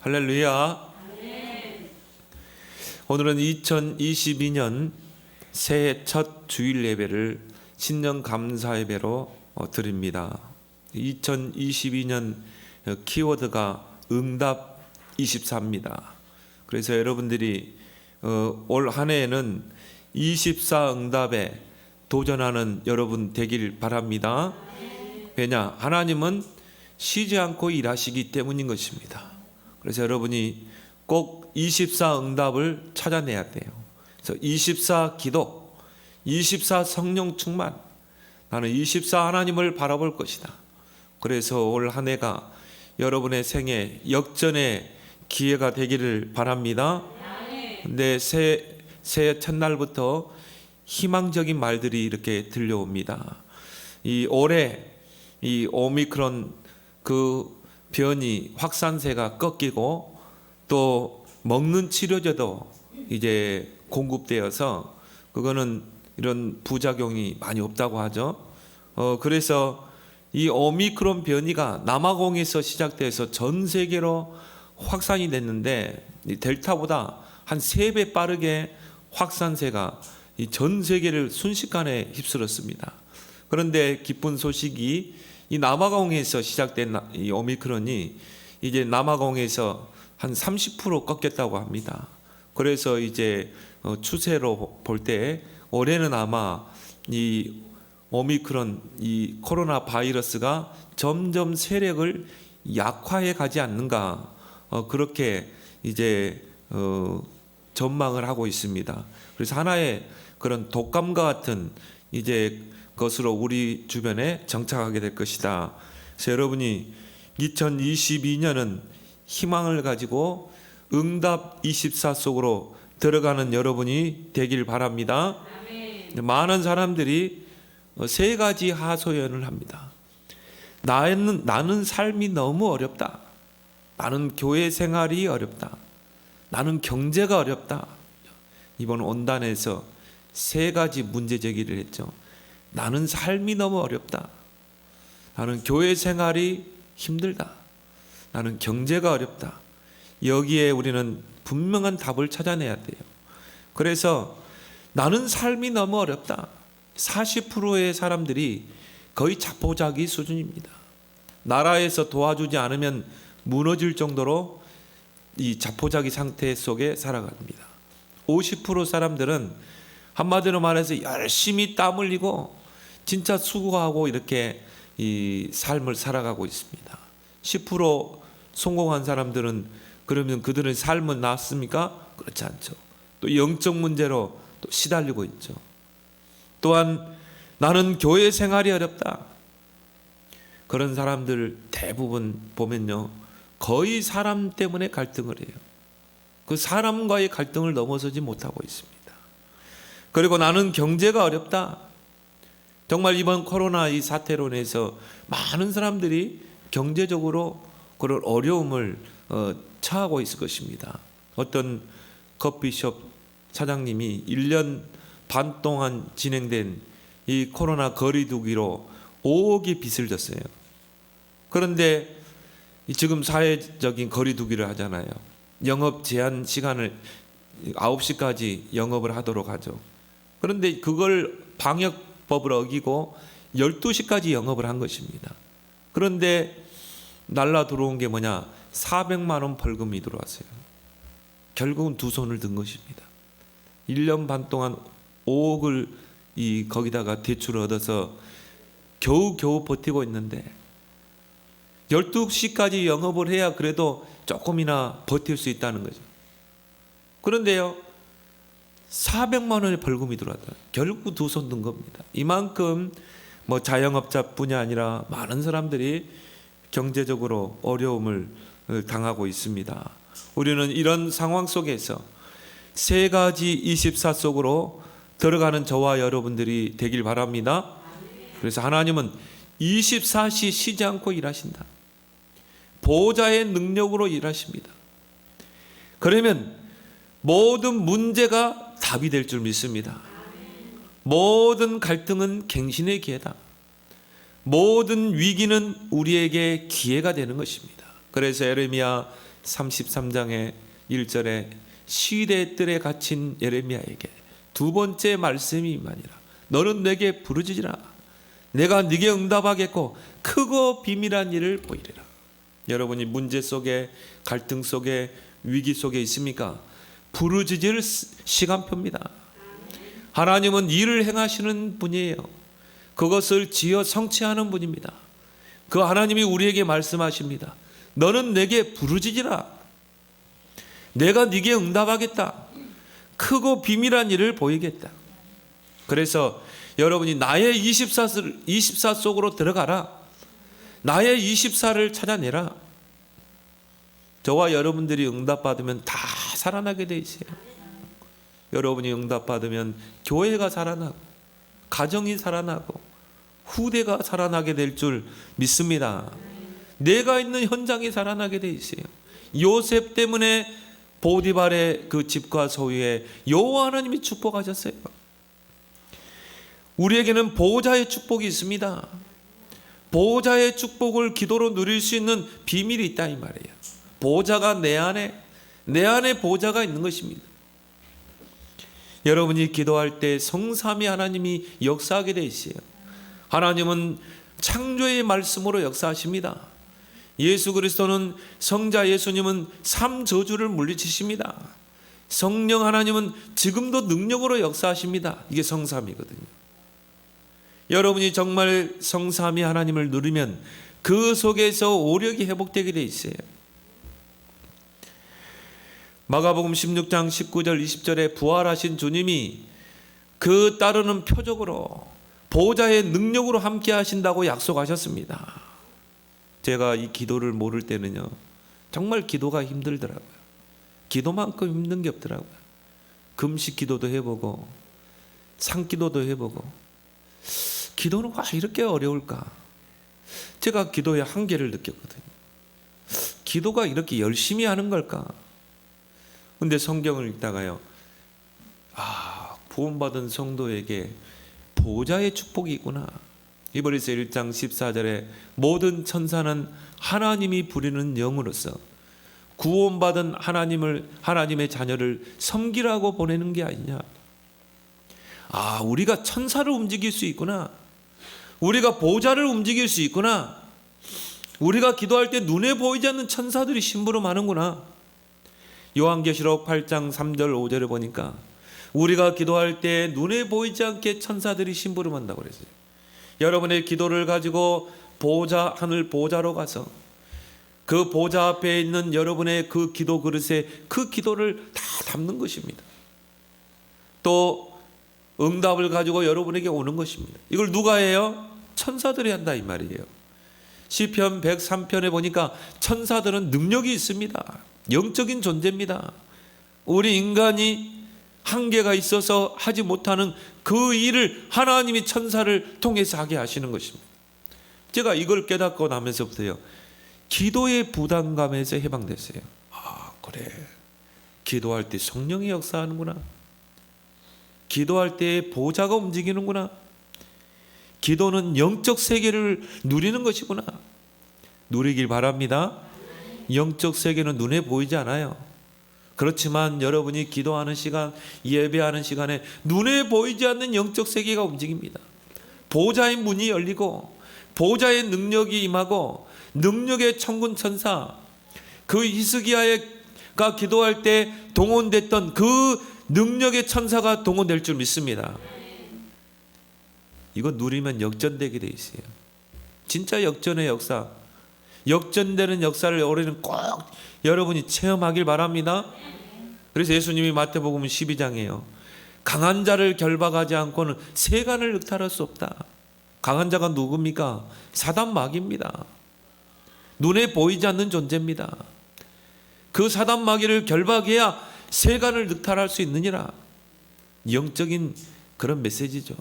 할렐루야. 오늘은 2022년 새해 첫 주일 예배를 신년 감사 예배로 드립니다. 2022년 키워드가 응답 24입니다. 그래서 여러분들이 올 한 해에는 24 응답에 도전하는 여러분 되길 바랍니다. 왜냐? 하나님은 쉬지 않고 일하시기 때문인 것입니다. 그래서 여러분이 꼭 24 응답을 찾아내야 돼요. 그래서 24 기도, 24 성령 충만, 나는 24 하나님을 바라볼 것이다. 그래서 올 한 해가 여러분의 생애 역전의 기회가 되기를 바랍니다. 근데 새해 첫날부터 희망적인 말들이 이렇게 들려옵니다. 이 올해 이 오미크론 그 변이 확산세가 꺾이고 또 먹는 치료제도 이제 공급되어서 그거는 이런 부작용이 많이 없다고 하죠. 그래서 이 오미크론 변이가 남아공에서 시작돼서 전 세계로 확산이 됐는데 이 델타보다 한 3배 빠르게 확산세가 이 전 세계를 순식간에 휩쓸었습니다. 그런데 기쁜 소식이 이 남아공에서 시작된 이 오미크론이 이제 남아공에서 한 30% 꺾였다고 합니다. 그래서 이제 추세로 볼 때 올해는 아마 이 오미크론 이 코로나 바이러스가 점점 세력을 약화해 가지 않는가 그렇게 이제 전망을 하고 있습니다. 그래서 하나의 그런 독감과 같은 이제 것으로 우리 주변에 정착하게 될 것이다. 그래서 여러분이 2022년은 희망을 가지고 응답 24 속으로 들어가는 여러분이 되길 바랍니다. 많은 사람들이 세 가지 하소연을 합니다. 나는 삶이 너무 어렵다. 나는 교회 생활이 어렵다. 나는 경제가 어렵다. 이번 온단에서 세 가지 문제 제기를 했죠. 나는 삶이 너무 어렵다. 나는 교회 생활이 힘들다. 나는 경제가 어렵다. 여기에 우리는 분명한 답을 찾아내야 돼요. 그래서 나는 삶이 너무 어렵다. 40%의 사람들이 거의 자포자기 수준입니다. 나라에서 도와주지 않으면 무너질 정도로 이 자포자기 상태 속에 살아갑니다. 50% 사람들은 한마디로 말해서 열심히 땀 흘리고 진짜 수고하고 이렇게 이 삶을 살아가고 있습니다. 10% 성공한 사람들은 그러면 그들의 삶은 나았습니까? 그렇지 않죠. 또 영적 문제로 또 시달리고 있죠. 또한 나는 교회 생활이 어렵다. 그런 사람들 대부분 보면요. 거의 사람 때문에 갈등을 해요. 그 사람과의 갈등을 넘어서지 못하고 있습니다. 그리고 나는 경제가 어렵다. 정말 이번 코로나 이 사태로 인해서 많은 사람들이 경제적으로 그런 어려움을 처하고 있을 것입니다. 어떤 커피숍 사장님이 1년 반 동안 진행된 이 코로나 거리두기로 5억의 빚을 졌어요. 그런데 지금 사회적인 거리두기를 하잖아요. 영업 제한 시간을 9시까지 영업을 하도록 하죠. 그런데 그걸 방역법을 어기고 12시까지 영업을 한 것입니다. 그런데 날라 들어온 게 뭐냐? 400만 원 벌금이 들어왔어요. 결국은 두 손을 든 것입니다. 1년 반 동안 5억을 거기다가 대출을 얻어서 겨우 버티고 있는데 12시까지 영업을 해야 그래도 조금이나 버틸 수 있다는 거죠. 그런데요, 400만 원의 벌금이 들어왔다. 결국 두 손 든 겁니다. 이만큼 뭐 자영업자뿐이 아니라 많은 사람들이 경제적으로 어려움을 당하고 있습니다. 우리는 이런 상황 속에서 세 가지 24 속으로 들어가는 저와 여러분들이 되길 바랍니다. 그래서 하나님은 24시 쉬지 않고 일하신다. 보호자의 능력으로 일하십니다. 그러면 모든 문제가 답이 될 줄 믿습니다. 모든 갈등은 갱신의 기회다. 모든 위기는 우리에게 기회가 되는 것입니다. 그래서 에레미야 33장의 1절에 시대 뜰에 갇힌 예레미야에게 두 번째 말씀이 임하니라. 너는 내게 부르짖으라. 내가 네게 응답하겠고 크고 비밀한 일을 보이리라. 여러분이 문제 속에, 갈등 속에, 위기 속에 있습니까? 부르짖을 시간표입니다. 하나님은 일을 행하시는 분이에요. 그것을 지어 성취하는 분입니다. 그 하나님이 우리에게 말씀하십니다. 너는 내게 부르짖으라. 내가 네게 응답하겠다. 크고 비밀한 일을 보이겠다. 그래서 여러분이 나의 24 속으로 들어가라. 나의 24를 찾아내라. 저와 여러분들이 응답받으면 다 살아나게 돼 있어요. 여러분이 응답받으면 교회가 살아나고 가정이 살아나고 후대가 살아나게 될 줄 믿습니다. 내가 있는 현장이 살아나게 돼 있어요. 요셉 때문에 보디발의 그 집과 소유에 여호와 하나님이 축복하셨어요. 우리에게는 보호자의 축복이 있습니다. 보호자의 축복을 기도로 누릴 수 있는 비밀이 있다 이 말이에요. 보호자가 내 안에 보호자가 있는 것입니다. 여러분이 기도할 때 성삼위 하나님이 역사하게 돼 있어요. 하나님은 창조의 말씀으로 역사하십니다. 예수 그리스도는 성자 예수님은 삼저주를 물리치십니다. 성령 하나님은 지금도 능력으로 역사하십니다. 이게 성삼이거든요. 여러분이 정말 성삼위 하나님을 누리면 그 속에서 오력이 회복되게 돼 있어요. 마가복음 16장 19절 20절에 부활하신 주님이 그 따르는 표적으로 보호자의 능력으로 함께 하신다고 약속하셨습니다. 제가 이 기도를 모를 때는요, 정말 기도가 힘들더라고요. 기도만큼 힘든 게 없더라고요. 금식 기도도 해보고 산기도도 해보고 기도는 왜 이렇게 어려울까? 제가 기도의 한계를 느꼈거든요. 기도가 이렇게 열심히 하는 걸까? 근데 성경을 읽다가요, 구원받은 성도에게 보호자의 축복이 있구나. 히브리서 1장 14절에 모든 천사는 하나님이 부리는 영으로서 구원받은 하나님의 자녀를 섬기라고 보내는 게 아니냐. 우리가 천사를 움직일 수 있구나. 우리가 보호자를 움직일 수 있구나. 우리가 기도할 때 눈에 보이지 않는 천사들이 심부름하는구나. 요한계시록 8장 3절 5절에 보니까 우리가 기도할 때 눈에 보이지 않게 천사들이 심부름한다고 그랬어요. 여러분의 기도를 가지고 하늘 보호자로 가서 그 보호자 앞에 있는 여러분의 그 기도 그릇에 그 기도를 다 담는 것입니다. 또 응답을 가지고 여러분에게 오는 것입니다. 이걸 누가 해요? 천사들이 한다 이 말이에요. 시편 103편에 보니까 천사들은 능력이 있습니다. 영적인 존재입니다. 우리 인간이 한계가 있어서 하지 못하는 그 일을 하나님이 천사를 통해서 하게 하시는 것입니다. 제가 이걸 깨닫고 나면서부터요, 기도의 부담감에서 해방됐어요. 그래, 기도할 때 성령이 역사하는구나. 기도할 때 보호자가 움직이는구나. 기도는 영적 세계를 누리는 것이구나. 누리길 바랍니다. 영적 세계는 눈에 보이지 않아요. 그렇지만 여러분이 기도하는 시간, 예배하는 시간에 눈에 보이지 않는 영적 세계가 움직입니다. 보호자의 문이 열리고 보호자의 능력이 임하고 능력의 천군 천사, 그 히스기야가 기도할 때 동원됐던 그 능력의 천사가 동원될 줄 믿습니다. 이거 누리면 역전되게 돼 있어요. 진짜 역전의 역사, 역전되는 역사를 올해는 꼭 여러분이 체험하길 바랍니다. 그래서 예수님이 마태복음 12장에요, 강한 자를 결박하지 않고는 세간을 늑탈할 수 없다. 강한 자가 누굽니까? 사단 마귀입니다. 눈에 보이지 않는 존재입니다. 그 사단 마귀를 결박해야 세간을 늑탈할 수 있느니라. 영적인 그런 메시지죠.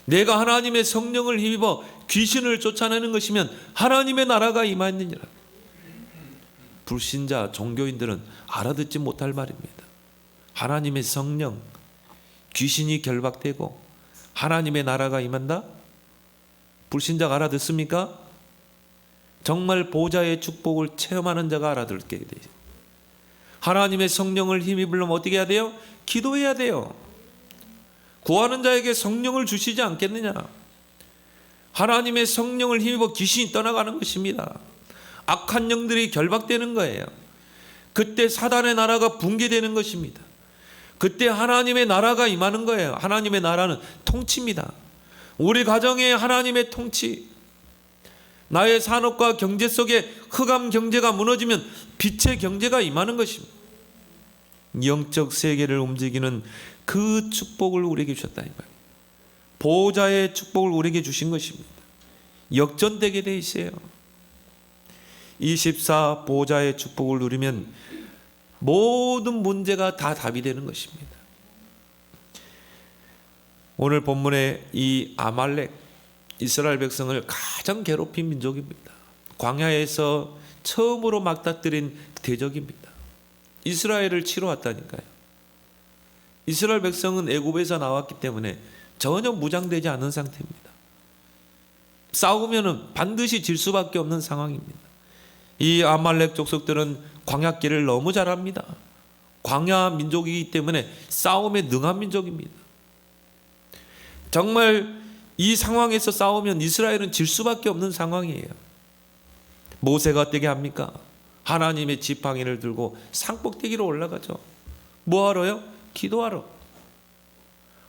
내가 하나님의 성령을 힘입어 귀신을 쫓아내는 것이면 하나님의 나라가 임하느니라. 불신자 종교인들은 알아듣지 못할 말입니다. 하나님의 성령, 귀신이 결박되고 하나님의 나라가 임한다? 불신자가 알아듣습니까? 정말 보좌의 축복을 체험하는 자가 알아듣게 돼요. 하나님의 성령을 힘입으려면 어떻게 해야 돼요? 기도해야 돼요. 구하는 자에게 성령을 주시지 않겠느냐? 하나님의 성령을 힘입어 귀신이 떠나가는 것입니다. 악한 영들이 결박되는 거예요. 그때 사단의 나라가 붕괴되는 것입니다. 그때 하나님의 나라가 임하는 거예요. 하나님의 나라는 통치입니다. 우리 가정에 하나님의 통치, 나의 산업과 경제 속에 흑암 경제가 무너지면 빛의 경제가 임하는 것입니다. 영적 세계를 움직이는 그 축복을 우리에게 주셨다 이 말이에요. 보호자의 축복을 우리에게 주신 것입니다. 역전되게 돼 있어요. 24 보호자의 축복을 누리면 모든 문제가 다 답이 되는 것입니다. 오늘 본문의 이 아말렉, 이스라엘 백성을 가장 괴롭힌 민족입니다. 광야에서 처음으로 막다뜨린 대적입니다. 이스라엘을 치러 왔다니까요. 이스라엘 백성은 애굽에서 나왔기 때문에 전혀 무장되지 않은 상태입니다. 싸우면 반드시 질 수밖에 없는 상황입니다. 이 아말렉 족속들은 광야길을 너무 잘합니다. 광야 민족이기 때문에 싸움에 능한 민족입니다. 정말 이 상황에서 싸우면 이스라엘은 질 수밖에 없는 상황이에요. 모세가 어떻게 합니까? 하나님의 지팡이를 들고 산꼭대기로 올라가죠. 뭐하러요? 기도하러.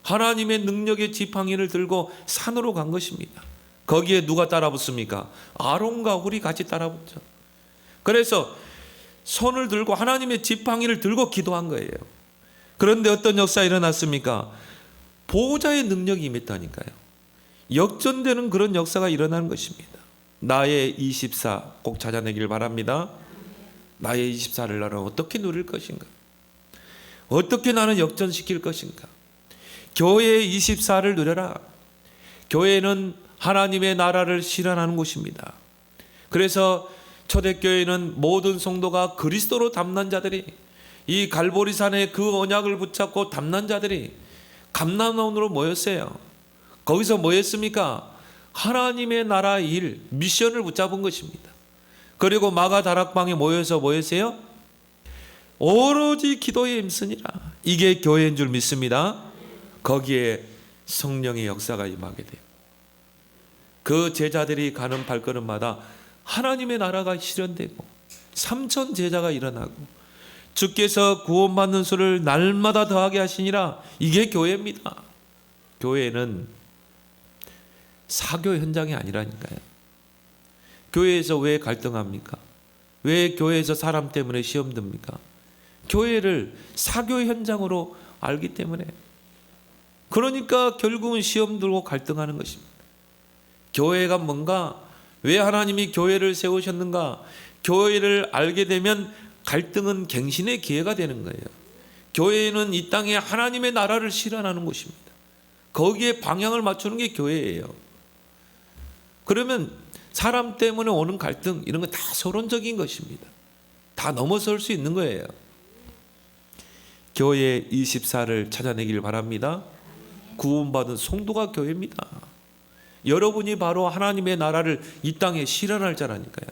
하나님의 능력의 지팡이를 들고 산으로 간 것입니다. 거기에 누가 따라붙습니까? 아론과 훌이 같이 따라붙죠. 그래서 손을 들고 하나님의 지팡이를 들고 기도한 거예요. 그런데 어떤 역사가 일어났습니까? 보호자의 능력이 임했다니까요. 역전되는 그런 역사가 일어나는 것입니다. 나의 24 꼭 찾아내길 바랍니다. 나의 24를 나는 어떻게 누릴 것인가? 어떻게 나는 역전시킬 것인가? 교회의 24를 누려라. 교회는 하나님의 나라를 실현하는 곳입니다. 그래서 초대교회는 모든 성도가 그리스도로 담난 자들이, 이 갈보리산의 그 언약을 붙잡고 담난 자들이 감람원으로 모였어요. 거기서 뭐 했습니까? 하나님의 나라 일, 미션을 붙잡은 것입니다. 그리고 마가 다락방에 모여서 뭐 했어요? 오로지 기도에 힘쓰니라. 이게 교회인 줄 믿습니다. 거기에 성령의 역사가 임하게 돼요. 그 제자들이 가는 발걸음마다 하나님의 나라가 실현되고 3천 제자가 일어나고 주께서 구원받는 수를 날마다 더하게 하시니라. 이게 교회입니다. 교회는 사교 현장이 아니라니까요. 교회에서 왜 갈등합니까? 왜 교회에서 사람 때문에 시험 듭니까? 교회를 사교 현장으로 알기 때문에. 그러니까 결국은 시험 들고 갈등하는 것입니다. 교회가 뭔가, 왜 하나님이 교회를 세우셨는가? 교회를 알게 되면 갈등은 갱신의 기회가 되는 거예요. 교회는 이 땅에 하나님의 나라를 실현하는 곳입니다. 거기에 방향을 맞추는 게 교회예요. 그러면 사람 때문에 오는 갈등, 이런 건 다 서론적인 것입니다. 다 넘어설 수 있는 거예요. 교회 24를 찾아내길 바랍니다. 구원받은 성도가 교회입니다. 여러분이 바로 하나님의 나라를 이 땅에 실현할 자라니까요.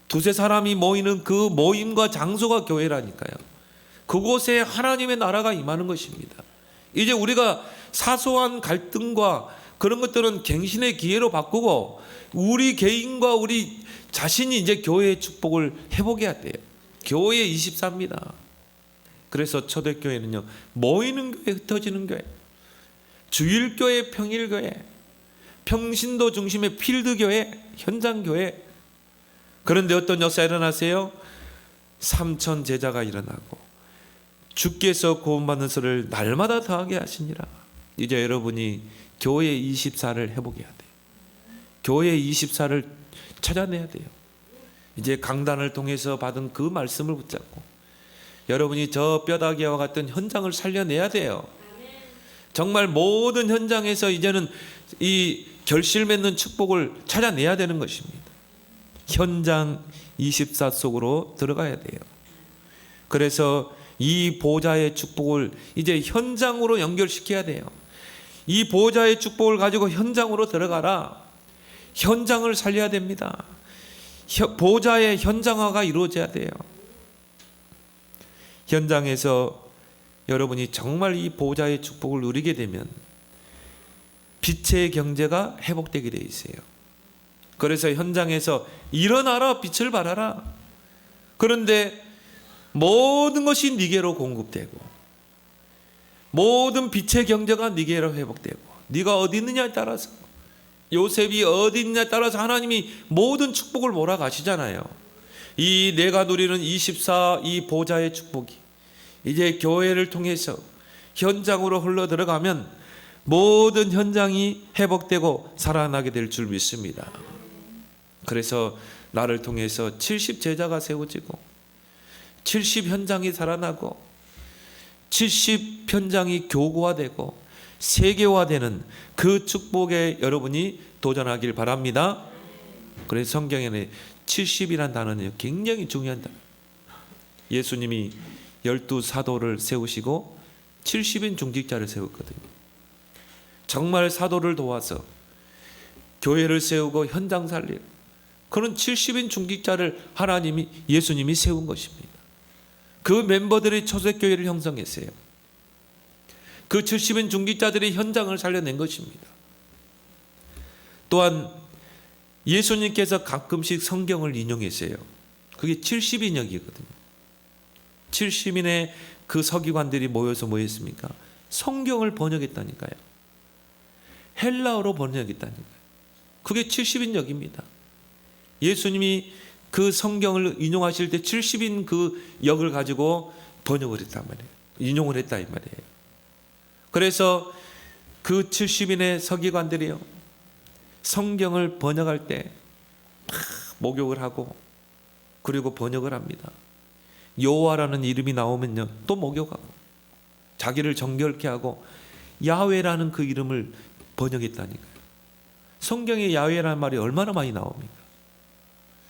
두세 사람이 모이는 그 모임과 장소가 교회라니까요. 그곳에 하나님의 나라가 임하는 것입니다. 이제 우리가 사소한 갈등과 그런 것들은 갱신의 기회로 바꾸고 우리 개인과 우리 자신이 이제 교회의 축복을 회복해야 돼요. 교회 24입니다. 그래서 초대교회는요, 모이는 교회, 흩어지는 교회, 주일교회, 평일교회, 평신도 중심의 필드교회, 현장교회. 그런데 어떤 역사가 일어나세요? 3천 제자가 일어나고 주께서 구원받는 수를 날마다 더하게 하시니라. 이제 여러분이 교회 24를 회복해야 돼요. 교회 24를 찾아내야 돼요. 이제 강단을 통해서 받은 그 말씀을 붙잡고 여러분이 저 뼈다귀와 같은 현장을 살려내야 돼요. 정말 모든 현장에서 이제는 이 결실 맺는 축복을 찾아내야 되는 것입니다. 현장 24 속으로 들어가야 돼요. 그래서 이 보좌의 축복을 이제 현장으로 연결시켜야 돼요. 이 보좌의 축복을 가지고 현장으로 들어가라. 현장을 살려야 됩니다. 보좌의 현장화가 이루어져야 돼요. 현장에서 여러분이 정말 이 보좌의 축복을 누리게 되면 빛의 경제가 회복되게 돼 있어요. 그래서 현장에서 일어나라, 빛을 발하라. 그런데 모든 것이 네게로 공급되고 모든 빛의 경제가 네게로 회복되고 네가 어디 있느냐에 따라서, 요셉이 어디 있느냐에 따라서 하나님이 모든 축복을 몰아가시잖아요. 이 내가 누리는 24 이 보좌의 축복이 이제 교회를 통해서 현장으로 흘러 들어가면 모든 현장이 회복되고 살아나게 될 줄 믿습니다. 그래서 나를 통해서 70 제자가 세워지고 70 현장이 살아나고 70 현장이 교구화되고 세계화되는 그 축복에 여러분이 도전하길 바랍니다. 그래서 성경에는 70이란 단어는 굉장히 중요한 단어. 예수님이 12사도를 세우시고 70인 중직자를 세웠거든요. 정말 사도를 도와서 교회를 세우고 현장 살리고 그런 70인 중직자를 하나님이, 예수님이 세운 것입니다. 그 멤버들이 초대교회를 형성했어요. 그 70인 중직자들이 현장을 살려낸 것입니다. 또한 예수님께서 가끔씩 성경을 인용했어요. 그게 70인역이거든요. 70인의 그 서기관들이 모여서 뭐 했습니까? 성경을 번역했다니까요. 헬라어로 번역했다니까요. 그게 70인역입니다. 예수님이 그 성경을 인용하실 때 70인 그 역을 가지고 번역을 했단 말이에요. 인용을 했다 이 말이에요. 그래서 그 70인의 서기관들이요, 성경을 번역할 때 목욕을 하고 그리고 번역을 합니다. 여호와라는 이름이 나오면요 또 목욕하고 자기를 정결케 하고 야훼라는 그 이름을 번역했다니까요. 성경에 야훼라는 말이 얼마나 많이 나옵니까?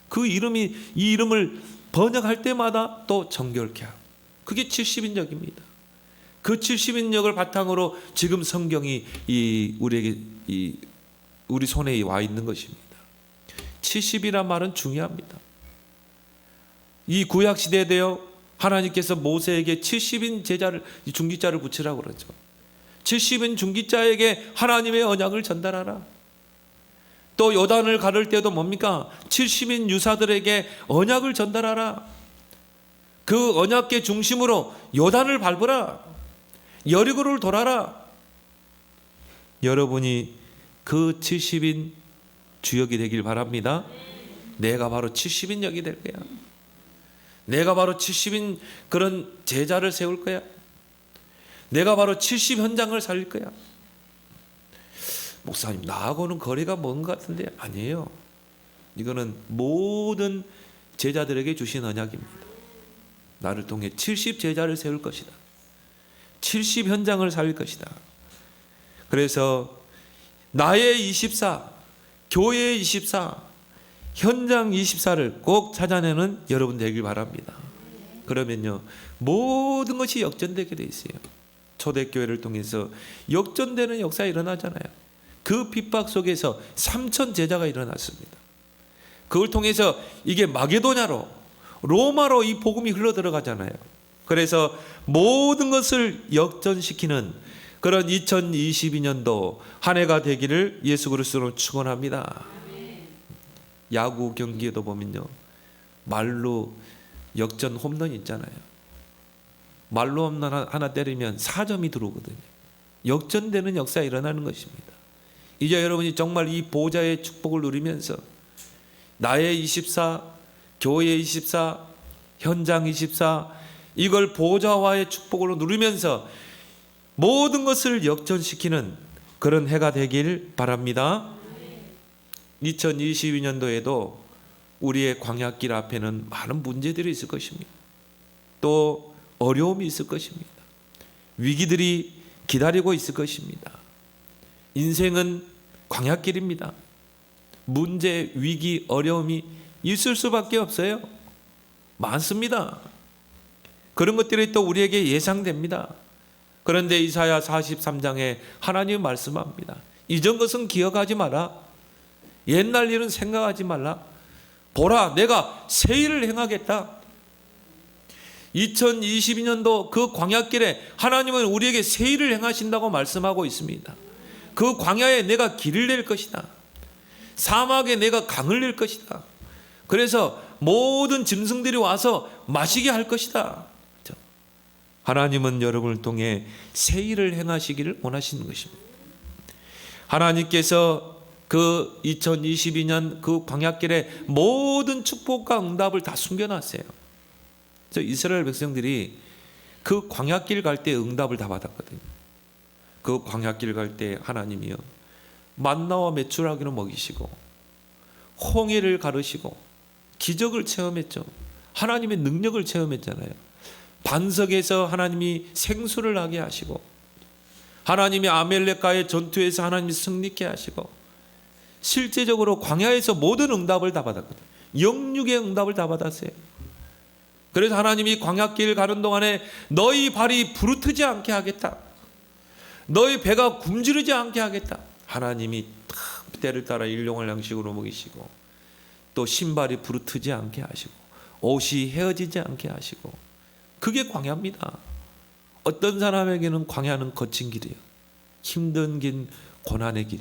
그 이름이, 이 이름을 번역할 때마다 또 정결케 하고, 그게 70인역입니다. 그 70인역을 바탕으로 지금 성경이 우리에게 우리 손에 와 있는 것입니다. 70이란 말은 중요합니다. 이 구약 시대에 대해 하나님께서 모세에게 70인 제자를, 중직자를 붙이라고 그러죠. 70인 중직자에게 하나님의 언약을 전달하라. 또 요단을 가를 때도 뭡니까? 70인 유사들에게 언약을 전달하라. 그 언약계 중심으로 요단을 밟으라. 여리고를 돌아라. 여러분이 그 70인 주역이 되길 바랍니다. 내가 바로 70인 역이 될 거야. 내가 바로 70인 그런 제자를 세울 거야. 내가 바로 70 현장을 살릴 거야. 목사님, 나하고는 거리가 먼 것 같은데 아니에요. 이거는 모든 제자들에게 주신 언약입니다. 나를 통해 70 제자를 세울 것이다. 70 현장을 살릴 것이다. 그래서 나의 24, 교회의 24, 현장 24를 꼭 찾아내는 여러분 되길 바랍니다. 그러면요 모든 것이 역전되게 돼 있어요. 초대교회를 통해서 역전되는 역사가 일어나잖아요. 그 핍박 속에서 3,000 제자가 일어났습니다. 그걸 통해서 이게 마게도냐로, 로마로 이 복음이 흘러 들어가잖아요. 그래서 모든 것을 역전시키는 그런 2022년도 한 해가 되기를 예수 그리스도로 축원합니다. 야구 경기에도 보면요 말로 역전 홈런 있잖아요. 말로 홈런 하나 때리면 4점이 들어오거든요. 역전되는 역사가 일어나는 것입니다. 이제 여러분이 정말 이 보좌의 축복을 누리면서 나의 24, 교회의 24, 현장 24, 이걸 보좌와의 축복으로 누리면서 모든 것을 역전시키는 그런 해가 되길 바랍니다. 2022년도에도 우리의 광야길 앞에는 많은 문제들이 있을 것입니다. 또 어려움이 있을 것입니다. 위기들이 기다리고 있을 것입니다. 인생은 광야길입니다. 문제, 위기, 어려움이 있을 수밖에 없어요. 많습니다. 그런 것들이 또 우리에게 예상됩니다. 그런데 이사야 43장에 하나님 말씀합니다. 이전 것은 기억하지 마라. 옛날 일은 생각하지 말라. 보라, 내가 새 일을 행하겠다. 2022년도 그 광야길에 하나님은 우리에게 새 일을 행하신다고 말씀하고 있습니다. 그 광야에 내가 길을 낼 것이다. 사막에 내가 강을 낼 것이다. 그래서 모든 짐승들이 와서 마시게 할 것이다. 하나님은 여러분을 통해 새 일을 행하시기를 원하시는 것입니다. 하나님께서 그 2022년 그 광야길에 모든 축복과 응답을 다 숨겨놨어요. 이스라엘 백성들이 그 광야길 갈 때 응답을 다 받았거든요. 그 광야길 갈 때 하나님이요, 만나와 메추라기로 먹이시고 홍해를 가르시고 기적을 체험했죠. 하나님의 능력을 체험했잖아요. 반석에서 하나님이 생수를 나게 하시고, 하나님이 아멜렉과의 전투에서 하나님이 승리케 하시고, 실제적으로 광야에서 모든 응답을 다 받았거든요. 영육의 응답을 다 받았어요. 그래서 하나님이 광야길 가는 동안에 너희 발이 부르트지 않게 하겠다. 너희 배가 굶주리지 않게 하겠다. 하나님이 때를 따라 일용할 양식으로 먹이시고, 또 신발이 부르트지 않게 하시고, 옷이 헤어지지 않게 하시고, 그게 광야입니다. 어떤 사람에게는 광야는 거친 길이에요. 힘든 길, 고난의 길.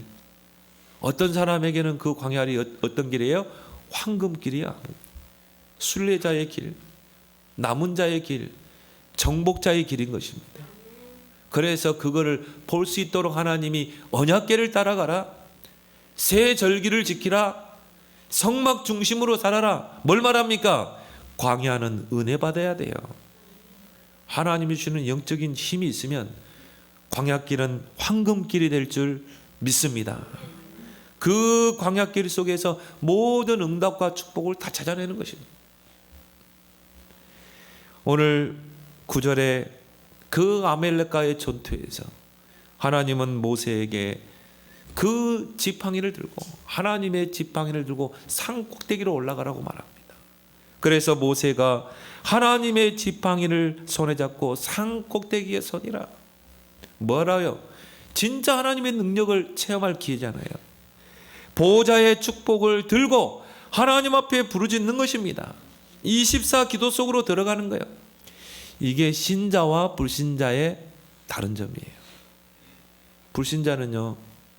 어떤 사람에게는 그 광야이 어떤 길이에요? 황금길이야. 순례자의 길, 남은 자의 길, 정복자의 길인 것입니다. 그래서 그거를 볼 수 있도록 하나님이 언약궤를 따라가라, 새 절기를 지키라, 성막 중심으로 살아라. 뭘 말합니까? 광야는 은혜 받아야 돼요. 하나님이 주는 영적인 힘이 있으면 광야길은 황금길이 될 줄 믿습니다. 그 광야길 속에서 모든 응답과 축복을 다 찾아내는 것입니다. 오늘 9절에 그 아멜렉과의 전투에서 하나님은 모세에게 그 지팡이를 들고, 하나님의 지팡이를 들고 산 꼭대기로 올라가라고 말합니다. 그래서 모세가 하나님의 지팡이를 손에 잡고 산 꼭대기에 서니라. 뭐라요? 진짜 하나님의 능력을 체험할 기회잖아요. 보호자의 축복을 들고 하나님 앞에 부르짖는 것입니다. 24 기도 속으로 들어가는 거예요. 이게 신자와 불신자의 다른 점이에요. 불신자는요,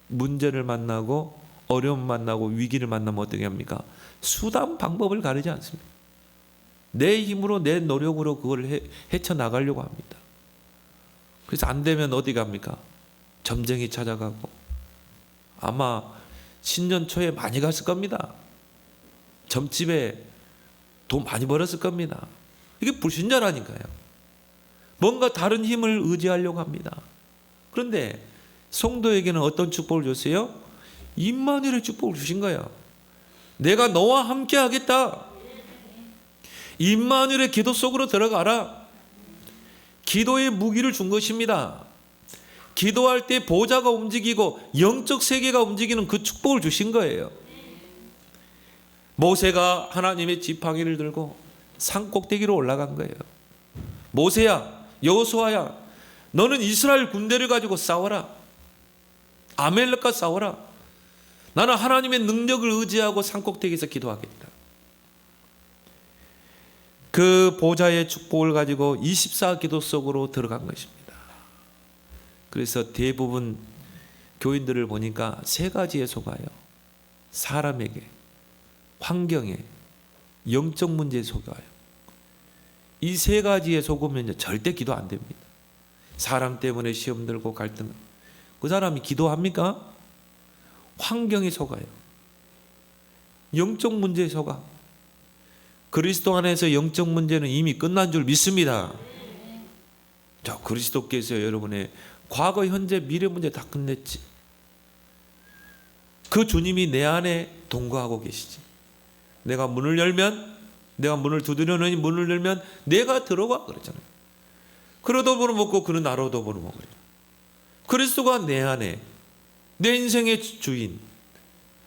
문제를 만나고 어려움 만나고 위기를 만나면 어떻게 합니까? 수단 방법을 가리지 않습니다. 내 힘으로 내 노력으로 그걸 헤쳐나가려고 합니다. 그래서 안 되면 어디 갑니까? 점쟁이 찾아가고, 아마 신년 초에 많이 갔을 겁니다. 점집에 돈 많이 벌었을 겁니다. 이게 불신자라니까요. 뭔가 다른 힘을 의지하려고 합니다. 그런데 성도에게는 어떤 축복을 줬어요? 임마누엘의 축복을 주신 거예요. 내가 너와 함께 하겠다. 임마누엘의 기도 속으로 들어가라. 기도의 무기를 준 것입니다. 기도할 때 보좌가 움직이고 영적 세계가 움직이는 그 축복을 주신 거예요. 모세가 하나님의 지팡이를 들고 산 꼭대기로 올라간 거예요. 모세야, 여호수아야, 너는 이스라엘 군대를 가지고 싸워라. 아멜렉과 싸워라. 나는 하나님의 능력을 의지하고 산 꼭대기에서 기도하겠다. 그 보좌의 축복을 가지고 24 기도 속으로 들어간 것입니다. 그래서 대부분 교인들을 보니까 세 가지에 속아요. 사람에게, 환경에, 영적 문제에 속아요. 이 세 가지에 속으면 절대 기도 안 됩니다. 사람 때문에 시험 들고 갈등, 그 사람이 기도합니까? 환경에 속아요. 영적 문제에 속아. 그리스도 안에서 영적 문제는 이미 끝난 줄 믿습니다. 자, 그리스도께서 여러분의 과거, 현재, 미래 문제 다 끝냈지. 그 주님이 내 안에 동거하고 계시지. 내가 문을 열면, 내가 문을 두드려놓으니 문을 열면 내가 들어가 그랬잖아요. 그러도 보는 먹고 그는 나로도 보는 먹고. 그리스도가 내 안에, 내 인생의 주인,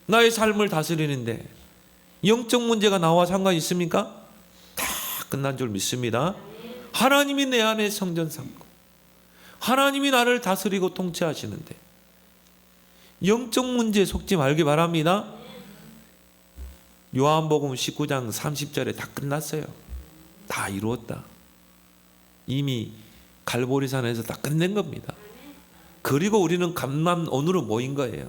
나의 삶을 다스리는데 영적 문제가 나와 상관이 있습니까? 다 끝난 줄 믿습니다. 하나님이 내 안에 성전 삼고 하나님이 나를 다스리고 통치하시는데 영적 문제에 속지 말기 바랍니다. 요한복음 19장 30절에 다 끝났어요. 다 이루었다. 이미 갈보리산에서 다 끝낸 겁니다. 그리고 우리는 감난원으로 모인 거예요.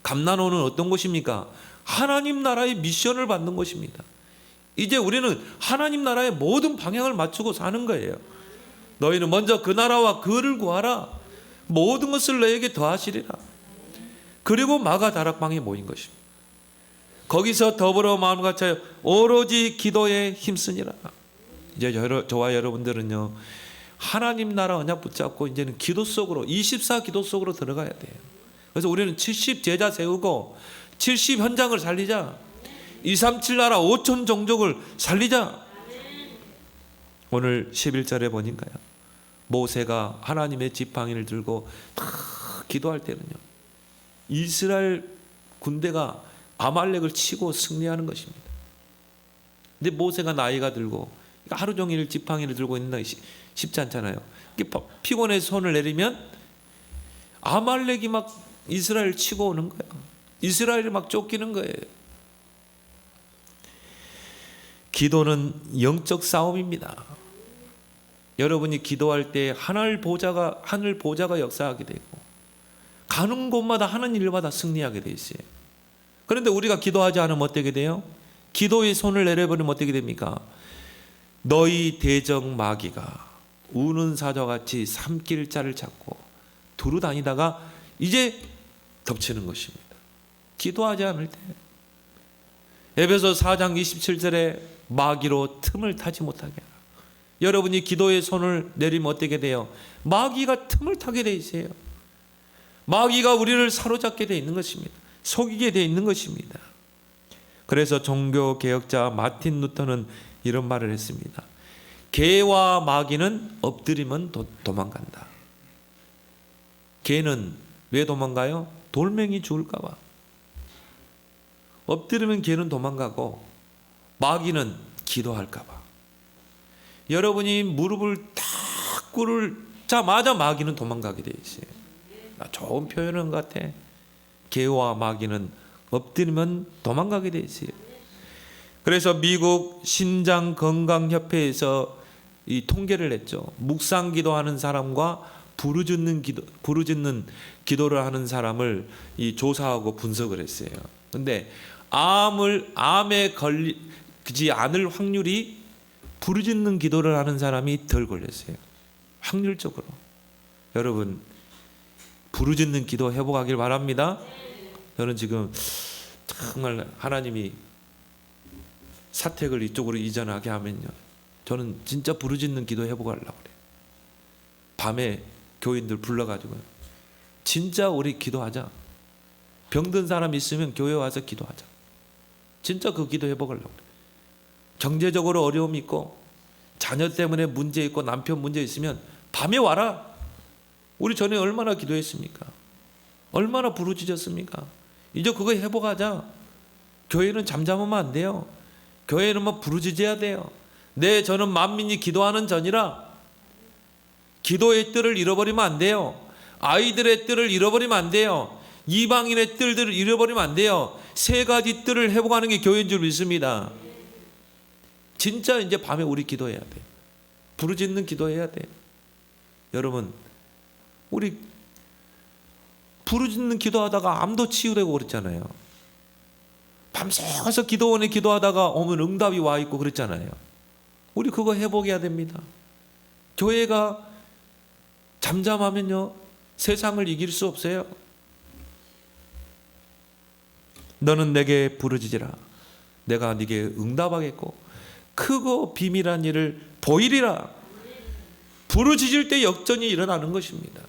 감난원은 어떤 곳입니까? 하나님 나라의 미션을 받는 곳입니다. 이제 우리는 하나님 나라의 모든 방향을 맞추고 사는 거예요. 너희는 먼저 그 나라와 그를 구하라. 모든 것을 너에게 더하시리라. 그리고 마가 다락방에 모인 것입니다. 거기서 더불어 마음을 같이 오로지 기도에 힘쓰니라. 이제 저와 여러분들은요, 하나님 나라 언약 붙잡고 이제는 기도 속으로 24 기도 속으로 들어가야 돼요. 그래서 우리는 70 제자 세우고 70 현장을 살리자. 237 나라 5천 종족을 살리자. 오늘 11절에 보니까요, 모세가 하나님의 지팡이를 들고 다 기도할 때는요, 이스라엘 군대가 아말렉을 치고 승리하는 것입니다. 근데 모세가 나이가 들고 하루 종일 지팡이를 들고 있는 게 쉽지 않잖아요. 피곤해서 손을 내리면 아말렉이 막 이스라엘 치고 오는 거예요. 이스라엘이 막 쫓기는 거예요. 기도는 영적 싸움입니다. 여러분이 기도할 때 하늘 보좌가 역사하게 되고 가는 곳마다 하는 일마다 승리하게 돼 있어요. 그런데 우리가 기도하지 않으면 어떻게 돼요? 기도의 손을 내려버리면 어떻게 됩니까? 너희 대적 마귀가 우는 사자같이 삼킬 자를 찾고 두루 다니다가 이제 덮치는 것입니다. 기도하지 않을 때. 에베소 4장 27절에 마귀로 틈을 타지 못하게 하라. 여러분이 기도의 손을 내리면 어떻게 돼요? 마귀가 틈을 타게 돼 있어요. 마귀가 우리를 사로잡게 돼 있는 것입니다. 속이게 돼 있는 것입니다. 그래서 종교개혁자 마틴 루터는 이런 말을 했습니다. 개와 마귀는 엎드리면 도망간다. 개는 왜 도망가요? 돌멩이 죽을까 봐. 엎드리면 개는 도망가고 마귀는 기도할까 봐. 여러분이 무릎을 딱 꿇자마자 마귀는 도망가게 돼 있어요. 좋은 표현인 것 같아. 개와 마귀는 엎드리면 도망가게 돼 있어요. 그래서 미국 신장건강협회에서 이 통계를 냈죠. 묵상 기도하는 사람과 부르짖는 기도를 하는 사람을 이 조사하고 분석을 했어요. 근데 암에 걸리지 않을 확률이 부르짖는 기도를 하는 사람이 덜 걸렸어요. 확률적으로. 여러분, 부르짖는 기도 회복하길 바랍니다. 저는 지금 정말 하나님이 사택을 이쪽으로 이전하게 하면요, 저는 진짜 부르짖는 기도 회복하려고 그래요. 밤에 교인들 불러가지고 진짜 우리 기도하자. 병든 사람 있으면 교회 와서 기도하자. 진짜 그 기도 회복하려고 그래요. 경제적으로 어려움이 있고 자녀 때문에 문제 있고 남편 문제 있으면 밤에 와라. 우리 전에 얼마나 기도했습니까? 얼마나 부르짖었습니까? 이제 그거 회복하자. 교회는 잠잠하면 안 돼요. 교회는 뭐 부르짖어야 돼요. 저는 만민이 기도하는 전이라 기도의 뜰을 잃어버리면 안 돼요. 아이들의 뜰을 잃어버리면 안 돼요. 이방인의 뜰들을 잃어버리면 안 돼요. 세 가지 뜰을 회복하는 게 교회인 줄 믿습니다. 진짜 이제 밤에 우리 기도해야 돼요. 부르짖는 기도해야 돼요. 여러분, 우리 부르짖는 기도하다가 암도 치유되고 그랬잖아요. 밤새워서 기도원에 기도하다가 오면 응답이 와 있고 그랬잖아요. 우리 그거 회복해야 됩니다. 교회가 잠잠하면요, 세상을 이길 수 없어요. 너는 내게 부르짖으라. 내가 네게 응답하겠고 크고 비밀한 일을 보이리라. 부르짖을 때 역전이 일어나는 것입니다.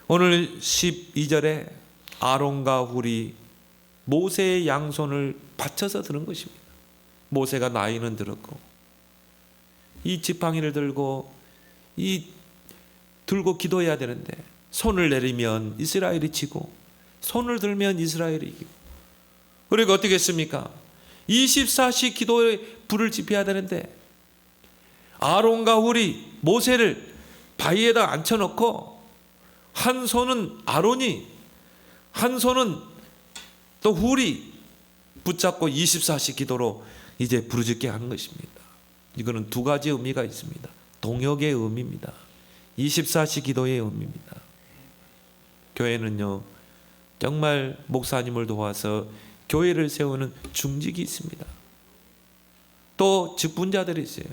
오늘 12절에 아론과 훌이 모세의 양손을 받쳐서 드는 것입니다. 모세가 나이는 들었고 이 지팡이를 들고 기도해야 되는데 손을 내리면 이스라엘이 지고 손을 들면 이스라엘이 이기고, 그러니까 어떻게 했습니까? 24시 기도에 불을 지펴야 되는데 아론과 훌이 모세를 바위에다 앉혀놓고 한 손은 아론이, 한 손은 또 훌이 붙잡고 24시 기도로 이제 부르짖게 하는 것입니다. 이거는 두 가지 의미가 있습니다. 동역의 의미입니다. 24시 기도의 의미입니다. 교회는요, 정말 목사님을 도와서 교회를 세우는 중직이 있습니다. 또 직분자들이 있어요.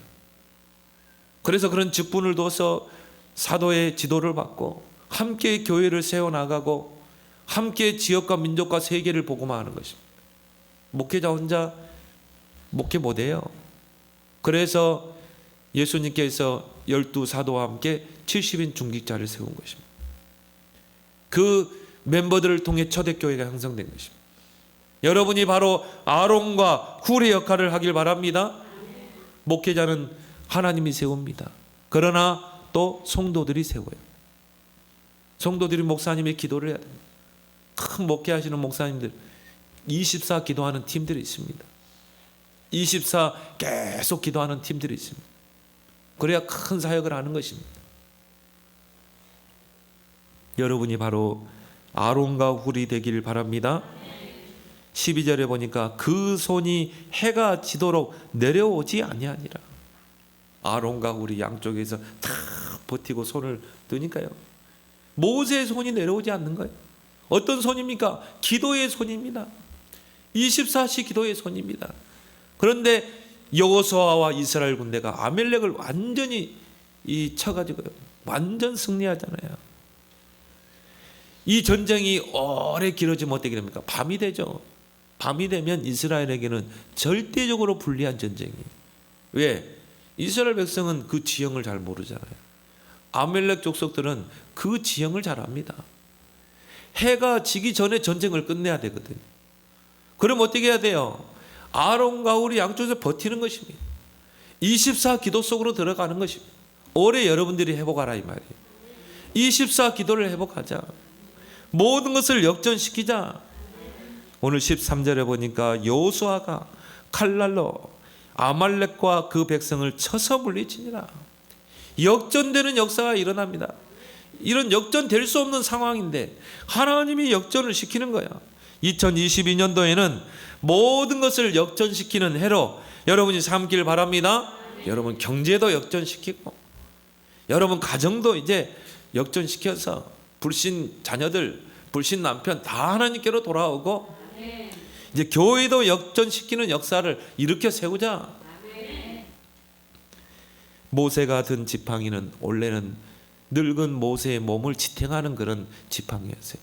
그래서 그런 직분을 둬서 사도의 지도를 받고 함께 교회를 세워나가고 함께 지역과 민족과 세계를 복음화하는 것입니다. 목회자 혼자 목회 못해요. 그래서 예수님께서 12사도와 함께 70인 중직자를 세운 것입니다. 그 멤버들을 통해 초대교회가 형성된 것입니다. 여러분이 바로 아론과 훌의 역할을 하길 바랍니다. 목회자는 하나님이 세웁니다. 그러나 또 성도들이 세워요. 성도들이 목사님의 기도를 해야 됩니다. 큰 목회하시는 목사님들 24 기도하는 팀들이 있습니다. 24 계속 기도하는 팀들이 있습니다. 그래야 큰 사역을 하는 것입니다. 여러분이 바로 아론과 훌이 되길 바랍니다. 12절에 보니까 그 손이 해가 지도록 내려오지 아니하니라. 아론과 훌이 양쪽에서 다 버티고 손을 드니까요, 모세의 손이 내려오지 않는 거예요. 어떤 손입니까? 기도의 손입니다. 24시 기도의 손입니다. 그런데 여호수아와 이스라엘 군대가 아멜렉을 완전히 쳐가지고요, 완전 승리하잖아요. 이 전쟁이 오래 길어지면 어떻게 됩니까? 밤이 되죠. 밤이 되면 이스라엘에게는 절대적으로 불리한 전쟁이에요. 왜? 이스라엘 백성은 그 지형을 잘 모르잖아요. 아멜렉 족속들은 그 지형을 잘 압니다. 해가 지기 전에 전쟁을 끝내야 되거든요. 그럼 어떻게 해야 돼요? 아론과 훌이 양쪽에서 버티는 것입니다. 24 기도 속으로 들어가는 것입니다. 올해 여러분들이 회복하라 이 말이에요. 24 기도를 회복하자. 모든 것을 역전시키자. 오늘 13절에 보니까 여호수아가 칼날로 아말렉과 그 백성을 쳐서 물리치니라. 역전되는 역사가 일어납니다. 이런 역전될 수 없는 상황인데 하나님이 역전을 시키는 거야. 2022년도에는 모든 것을 역전시키는 해로 여러분이 삼길 바랍니다. 여러분 경제도 역전시키고, 여러분 가정도 이제 역전시켜서 불신 자녀들, 불신 남편 다 하나님께로 돌아오고, 이제 교회도 역전시키는 역사를 일으켜 세우자. 모세가 든 지팡이는 원래는 늙은 모세의 몸을 지탱하는 그런 지팡이였어요.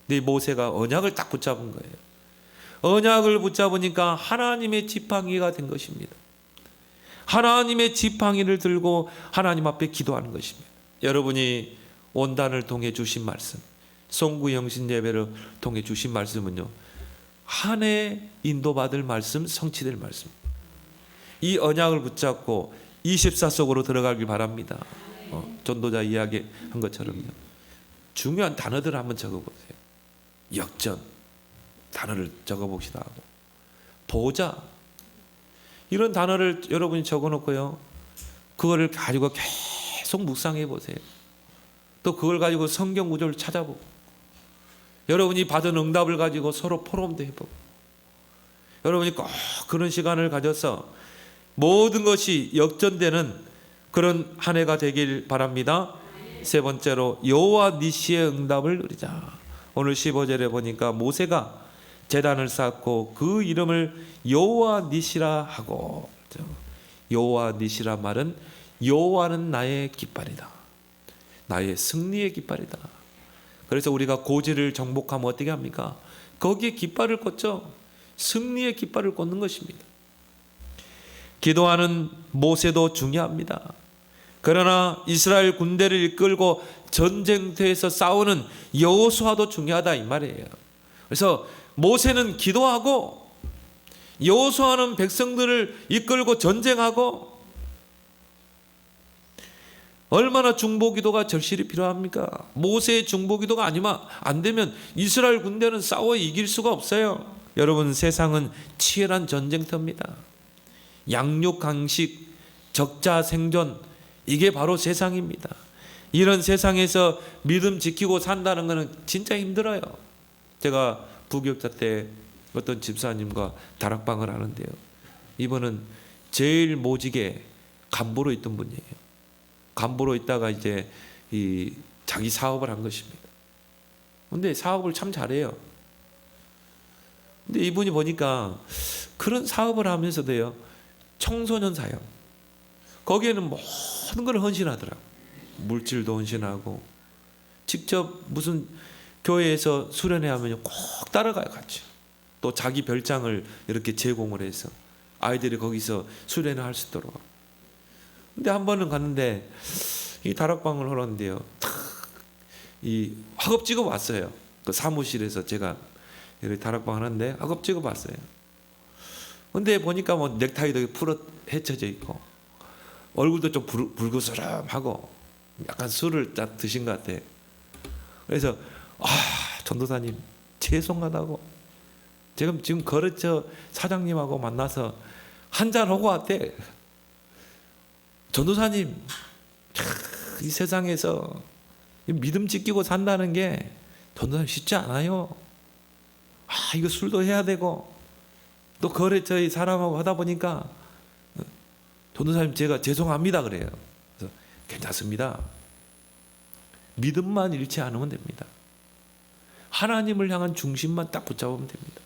근데 모세가 언약을 딱 붙잡은 거예요. 언약을 붙잡으니까 하나님의 지팡이가 된 것입니다. 하나님의 지팡이를 들고 하나님 앞에 기도하는 것입니다. 여러분이 원단을 통해 주신 말씀, 송구영신 예배를 통해 주신 말씀은요, 한 해 인도받을 말씀, 성취될 말씀. 이 언약을 붙잡고 24 속으로 들어가길 바랍니다. 전도자 이야기한 것처럼요. 중요한 단어들을 한번 적어보세요. 역전 단어를 적어봅시다 하고, 보좌 이런 단어를 여러분이 적어놓고요, 그거를 가지고 계속 묵상해 보세요. 또 그걸 가지고 성경 구절을 찾아보고, 여러분이 받은 응답을 가지고 서로 포럼도 해보고, 여러분이 꼭 그런 시간을 가져서 모든 것이 역전되는 그런 한 해가 되길 바랍니다. 세 번째로 여호와 니시의 응답을 누리자. 오늘 15절에 보니까 모세가 제단을 쌓고 그 이름을 여호와 니시라 하고, 여호와 니시라 말은 여호와는 나의 깃발이다, 나의 승리의 깃발이다. 그래서 우리가 고지를 정복하면 어떻게 합니까? 거기에 깃발을 꽂죠. 승리의 깃발을 꽂는 것입니다. 기도하는 모세도 중요합니다. 그러나 이스라엘 군대를 이끌고 전쟁터에서 싸우는 여호수아도 중요하다 이 말이에요. 그래서 모세는 기도하고 여호수아는 백성들을 이끌고 전쟁하고, 얼마나 중보기도가 절실히 필요합니까? 모세의 중보기도가 아니면 안 되면 이스라엘 군대는 싸워 이길 수가 없어요. 여러분, 세상은 치열한 전쟁터입니다. 양육 강식, 적자 생존, 이게 바로 세상입니다. 이런 세상에서 믿음 지키고 산다는 것은 진짜 힘들어요. 제가 부교육자 때 어떤 집사님과 다락방을 하는데요. 이분은 제일 모직에 간부로 있던 분이에요. 간부로 있다가 이제 이 자기 사업을 한 것입니다. 근데 사업을 참 잘해요. 근데 이분이 보니까 그런 사업을 하면서도요, 청소년 사역, 거기에는 모든 걸 헌신하더라고요. 물질도 헌신하고, 직접 무슨 교회에서 수련회 하면 꼭 따라가요, 같이. 또 자기 별장을 이렇게 제공을 해서 아이들이 거기서 수련회 할 수 있도록. 근데 한 번은 갔는데 이 다락방을 하는데요, 이 학업 찍어 왔어요. 그 사무실에서 제가 이렇게 다락방 하는데 학업 찍어 봤어요. 근데 보니까 뭐 넥타이도 풀어 헤쳐져 있고 얼굴도 좀 불구스름하고 약간 술을 딱 드신 것 같아요. 그래서 전도사님 죄송하다고, 지금 거래처 사장님하고 만나서 한잔 하고 왔대. 전도사님, 이 세상에서 믿음 지키고 산다는 게 전도사님 쉽지 않아요. 이거 술도 해야 되고 또 거래처의 사람하고 하다 보니까 전도사님 제가 죄송합니다 그래요. 그래서 괜찮습니다. 믿음만 잃지 않으면 됩니다. 하나님을 향한 중심만 딱 붙잡으면 됩니다.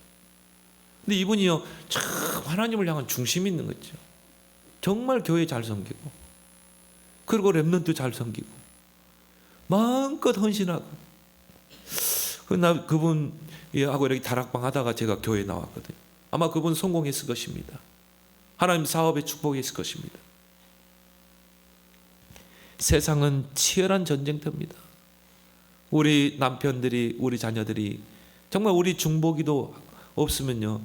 근데 이분이요, 참 하나님을 향한 중심이 있는 거죠. 정말 교회 잘 섬기고, 그리고 렘넌트 잘 섬기고, 마음껏 헌신하고. 나 그분하고 이렇게 다락방 하다가 제가 교회에 나왔거든요. 아마 그분 성공했을 것입니다. 하나님 사업에 축복했을 것입니다. 세상은 치열한 전쟁터입니다. 우리 남편들이, 우리 자녀들이 정말 우리 중보기도 없으면요,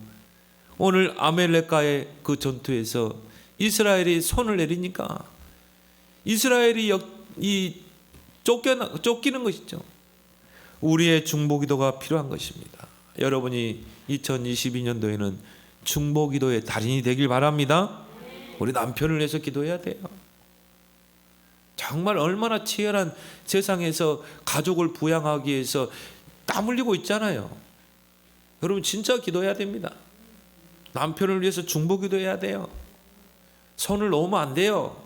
오늘 아멜렉과의 그 전투에서 이스라엘이 손을 내리니까 이스라엘이 쫓기는 것이죠. 우리의 중보기도가 필요한 것입니다. 여러분이 2022년도에는 중보기도의 달인이 되길 바랍니다. 우리 남편을 위해서 기도해야 돼요. 정말 얼마나 치열한 세상에서 가족을 부양하기 위해서 땀 흘리고 있잖아요. 여러분 진짜 기도해야 됩니다. 남편을 위해서 중보기도해야 돼요. 손을 놓으면 안 돼요.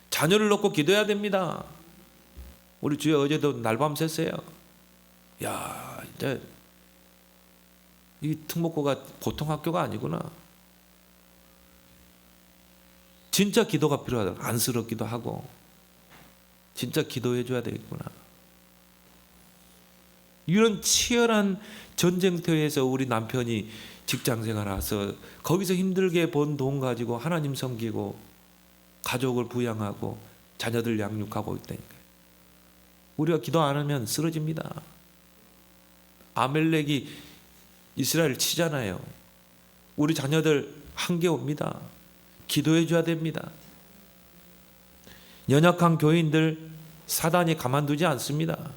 자녀를 놓고 기도해야 됩니다. 우리 주에 어제도 날밤 샜어요. 야, 이제 이 특목고가 보통 학교가 아니구나. 진짜 기도가 필요하다. 안쓰럽기도 하고 진짜 기도해 줘야 되겠구나. 이런 치열한 전쟁터에서 우리 남편이 직장생활 와서 거기서 힘들게 번 돈 가지고 하나님 섬기고 가족을 부양하고 자녀들 양육하고 있다니까요. 우리가 기도 안 하면 쓰러집니다. 아멜렉이 이스라엘 치잖아요. 우리 자녀들 한계 옵니다. 기도해 줘야 됩니다. 연약한 교인들 사단이 가만두지 않습니다.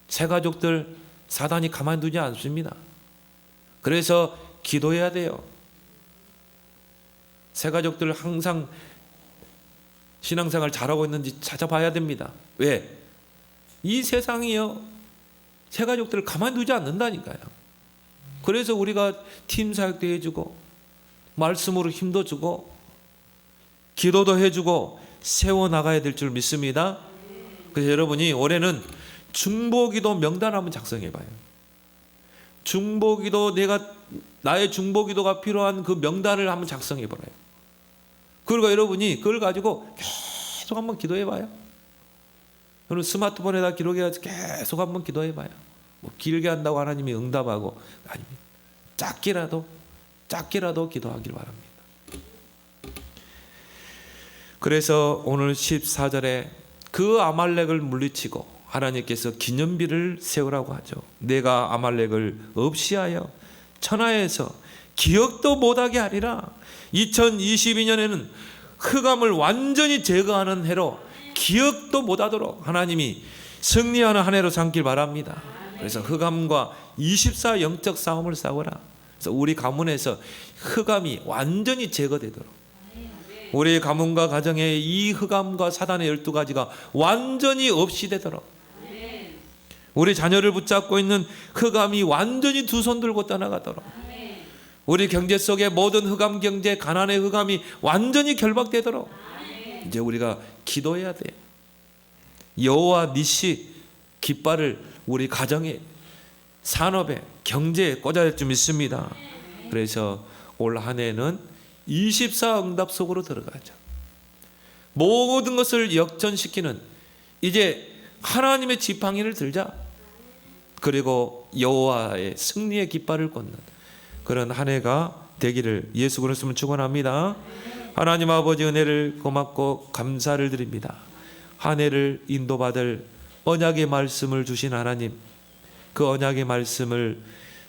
새가족들 사단이 가만두지 않습니다. 그래서 기도해야 돼요. 새가족들 항상 신앙생활 잘하고 있는지 찾아봐야 됩니다. 왜? 이 세상이요, 새가족들을 가만두지 않는다니까요. 그래서 우리가 팀 사역도 해주고 말씀으로 힘도 주고 기도도 해주고 세워나가야 될 줄 믿습니다. 그래서 여러분이 올해는 중보기도 명단 한번 작성해봐요. 중보기도, 나의 중보기도가 필요한 그 명단을 한번 작성해봐요. 그리고 여러분이 그걸 가지고 계속 한번 기도해봐요. 여러분 스마트폰에다 기록해서 계속 한번 기도해봐요. 뭐 길게 한다고 하나님이 응답하고 아닙니다. 작게라도 기도하길 바랍니다. 그래서 오늘 14절에 그 아말렉을 물리치고 하나님께서 기념비를 세우라고 하죠. 내가 아말렉을 없이하여 천하에서 기억도 못하게 하리라. 2022년에는 흑암을 완전히 제거하는 해로 기억도 못하도록 하나님이 승리하는 한 해로 삼길 바랍니다. 그래서 흑암과 24 영적 싸움을 싸우라. 그래서 우리 가문에서 흑암이 완전히 제거되도록, 우리 가문과 가정에 이 흑암과 사단의 12가지가 완전히 없이 되도록, 우리 자녀를 붙잡고 있는 흑암이 완전히 두 손 들고 떠나가도록, 우리 경제 속의 모든 흑암 경제, 가난의 흑암이 완전히 결박되도록 이제 우리가 기도해야 돼요. 여호와 니시 깃발을 우리 가정에, 산업에, 경제에 꽂아야 할 줄 믿습니다. 그래서 올 한 해는 24 응답 속으로 들어가죠. 모든 것을 역전시키는, 이제 하나님의 지팡이를 들자. 그리고 여호와의 승리의 깃발을 꽂는 그런 한 해가 되기를 예수 그리스도로 축원합니다. 하나님 아버지 은혜를 고맙고 감사를 드립니다. 한 해를 인도받을 언약의 말씀을 주신 하나님, 그 언약의 말씀을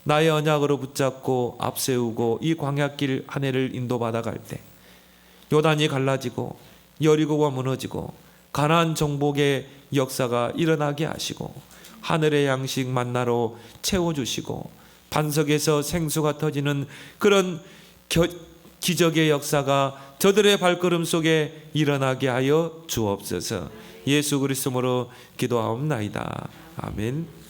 나의 언약으로 붙잡고 앞세우고 이 광야길 한 해를 인도받아 갈 때 요단이 갈라지고 여리고가 무너지고 가나안 정복의 역사가 일어나게 하시고 하늘의 양식 만나로 채워주시고 반석에서 생수가 터지는 그런 기적의 역사가 저들의 발걸음 속에 일어나게 하여 주옵소서. 예수 그리스도로 기도하옵나이다. 아멘.